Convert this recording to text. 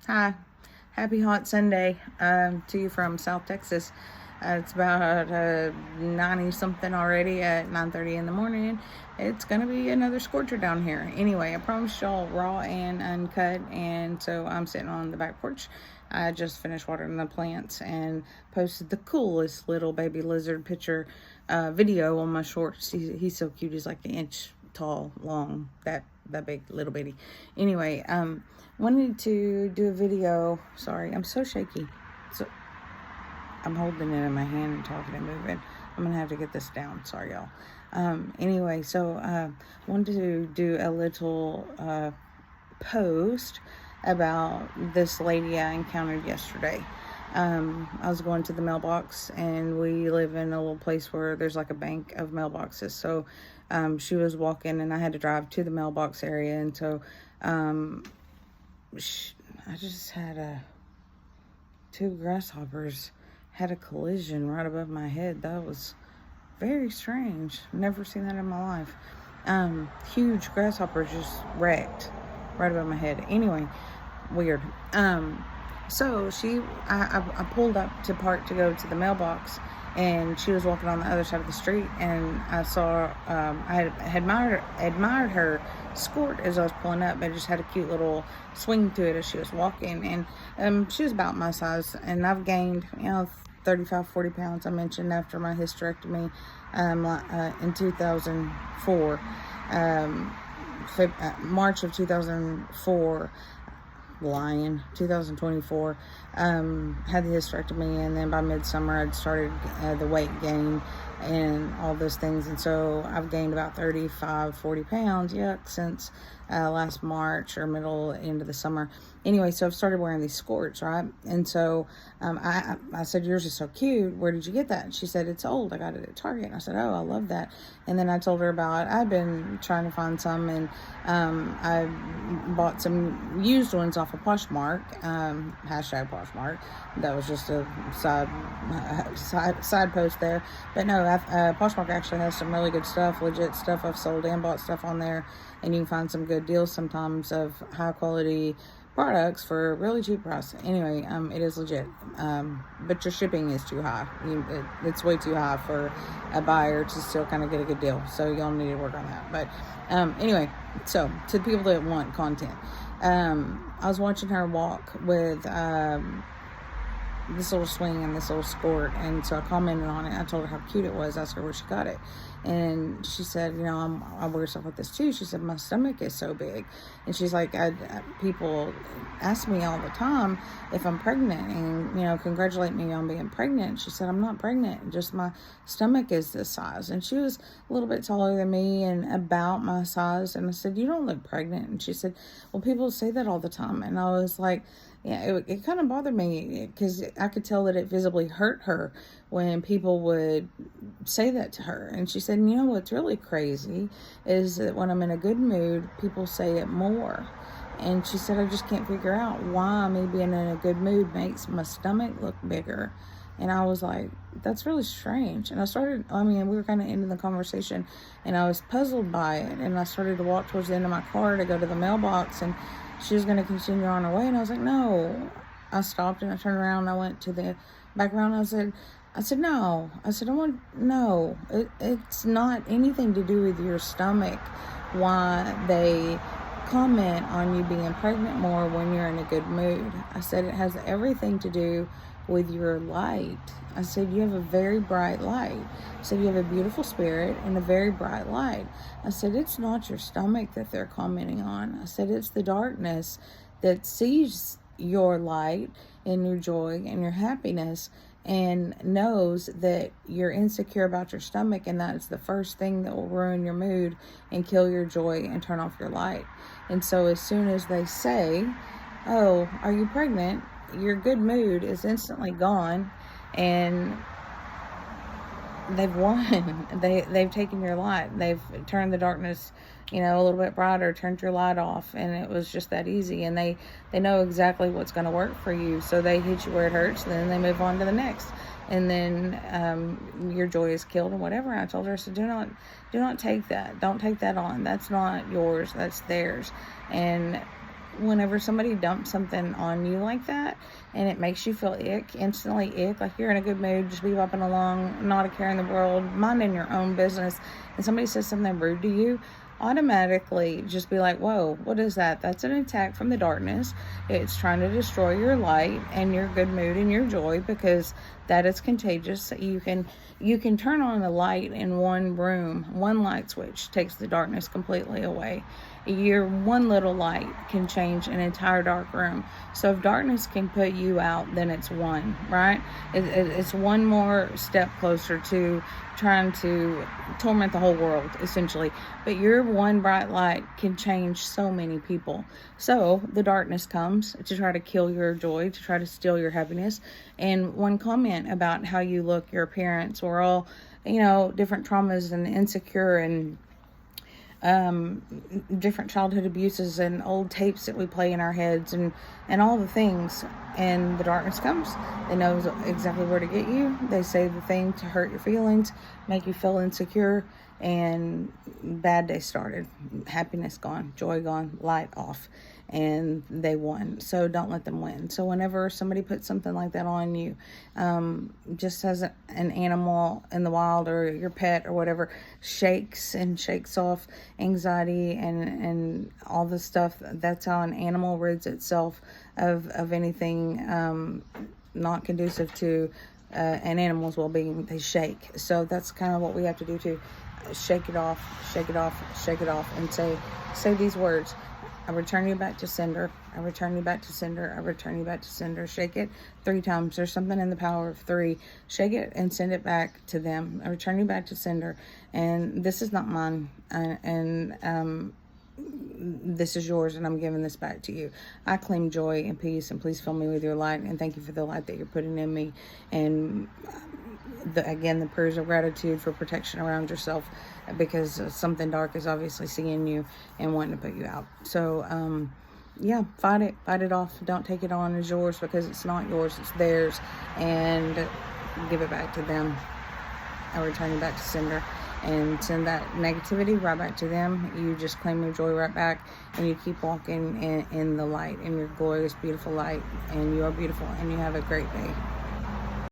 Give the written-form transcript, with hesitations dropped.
Hi, happy hot Sunday to you from South Texas. It's about 90 something already at 9:30 in the morning. It's gonna be another scorcher down here. Anyway, I promised y'all raw and uncut, and so I'm sitting on the back porch. I just finished watering the plants and posted the coolest little baby lizard picture video on my shorts. He's so cute. He's like an inch tall, long, that big, little bitty. Anyway, wanted to do a video. Sorry, I'm so shaky. So I'm holding it in my hand and talking and moving. I'm gonna have to get this down. Sorry, y'all. Anyway, so wanted to do a little post about this lady I encountered yesterday. I was going to the mailbox, and we live in a little place where there's like a bank of mailboxes. So she was walking, and I had to drive to the mailbox area, and so I just had two grasshoppers had a collision right above my head. That was very strange. Never seen that in my life. Huge grasshoppers just wrecked right above my head. Anyway, weird. So I pulled up to park to go to the mailbox, and she was walking on the other side of the street, and I saw, I had admired her skirt as I was pulling up. It just had a cute little swing to it as she was walking, and she was about my size, and I've gained, 35, 40 pounds. I mentioned after my hysterectomy in 2004, March of 2004, 2024, had the hysterectomy, and then by midsummer I'd started the weight gain and all those things, and so I've gained about 35, 40 pounds, since last March or end of the summer. Anyway, so I've started wearing these skirts, right? And so I said, yours is so cute. Where did you get that? And she said, it's old. I got it at Target. And I said, oh, I love that. And then I told her about, I've been trying to find some, and I bought some used ones off of Poshmark, hashtag Poshmark. That was just a side post there. But no, Poshmark actually has some really good stuff, legit stuff. I've sold and bought stuff on there, and you can find some good deals sometimes of high quality products for a really cheap price. Anyway, it is legit, but your shipping is too high. It's way too high for a buyer to still kind of get a good deal, so y'all need to work on that. But anyway, so to the people that want content, I was watching her walk with this little swing and this little skirt, and so I commented on it. I told her how cute it was. I asked her where she got it, and she said, I wear stuff like this too. She said, my stomach is so big, and she's like, people ask me all the time if I'm pregnant, and congratulate me on being pregnant. She said, I'm not pregnant, just my stomach is this size. And she was a little bit taller than me and about my size, and I said, you don't look pregnant. And she said, well, people say that all the time. And I was like, yeah, it kind of bothered me, because I could tell that it visibly hurt her when people would say that to her. And she said, what's really crazy is that when I'm in a good mood, people say it more. And she said, I just can't figure out why me being in a good mood makes my stomach look bigger. And I was like, that's really strange. And we were kind of ending the conversation, and I was puzzled by it. And I started to walk towards the end of my car to go to the mailbox, and she was going to continue on her way. And I was like, no. I stopped, and I turned around, and I went to the background. I said, no. I said, no. It's not anything to do with your stomach, why they comment on you being pregnant more when you're in a good mood. I said, it has everything to do with your light. I said, you have a very bright light. I said, you have a beautiful spirit and a very bright light. I said, it's not your stomach that they're commenting on. I said, it's the darkness that sees your light and your joy and your happiness, and knows that you're insecure about your stomach, and that's the first thing that will ruin your mood and kill your joy and turn off your light. And so as soon as they say, oh, are you pregnant? Your good mood is instantly gone, and they've won. They've taken your light. They've turned the darkness, a little bit brighter, turned your light off, and it was just that easy. And they know exactly what's going to work for you, so they hit you where it hurts, and then they move on to the next, and then your joy is killed and whatever. And I told her, so do not take that. Don't take that on. That's not yours. That's theirs. And whenever somebody dumps something on you like that and it makes you feel instantly like you're in a good mood, just be bopping along, not a care in the world, minding your own business, and somebody says something rude to you, automatically just be like, whoa, what is that? That's an attack from the darkness. It's trying to destroy your light and your good mood and your joy, because that is contagious. You can turn on a light in one room. One light switch takes the darkness completely away. Your one little light can change an entire dark room. So if darkness can put you out, then it's one, right? It's one more step closer to trying to torment the whole world, essentially. But your one bright light can change so many people. So the darkness comes to try to kill your joy, to try to steal your happiness. And one comment about how you look, your appearance, we're all, different traumas and insecure and different childhood abuses and old tapes that we play in our heads and all the things. And the darkness comes. They know exactly where to get you. They say the thing to hurt your feelings, make you feel insecure, and bad day started. Happiness gone, joy gone, light off, and they won. So don't let them win. So whenever somebody puts something like that on you, just as an animal in the wild or your pet or whatever shakes off anxiety and all the stuff, that's how an animal rids itself of anything not conducive to an animal's well-being. They shake. So that's kind of what we have to do too. Shake it off, and say these words: I return you back to sender. I return you back to sender. I return you back to sender. Shake it 3 times. There's something in the power of 3. Shake it and send it back to them. I return you back to sender. And this is not mine. This is yours, and I'm giving this back to you. I claim joy and peace, and please fill me with your light. And thank you for the light that you're putting in me. And the prayers of gratitude for protection around yourself, because something dark is obviously seeing you and wanting to put you out. So fight it off. Don't take it on as yours, because it's not yours, it's theirs, and give it back to them. I return you back to sender, and send that negativity right back to them. You just claim your joy right back, and you keep walking in the light, in your glorious, beautiful light. And you are beautiful, and you have a great day.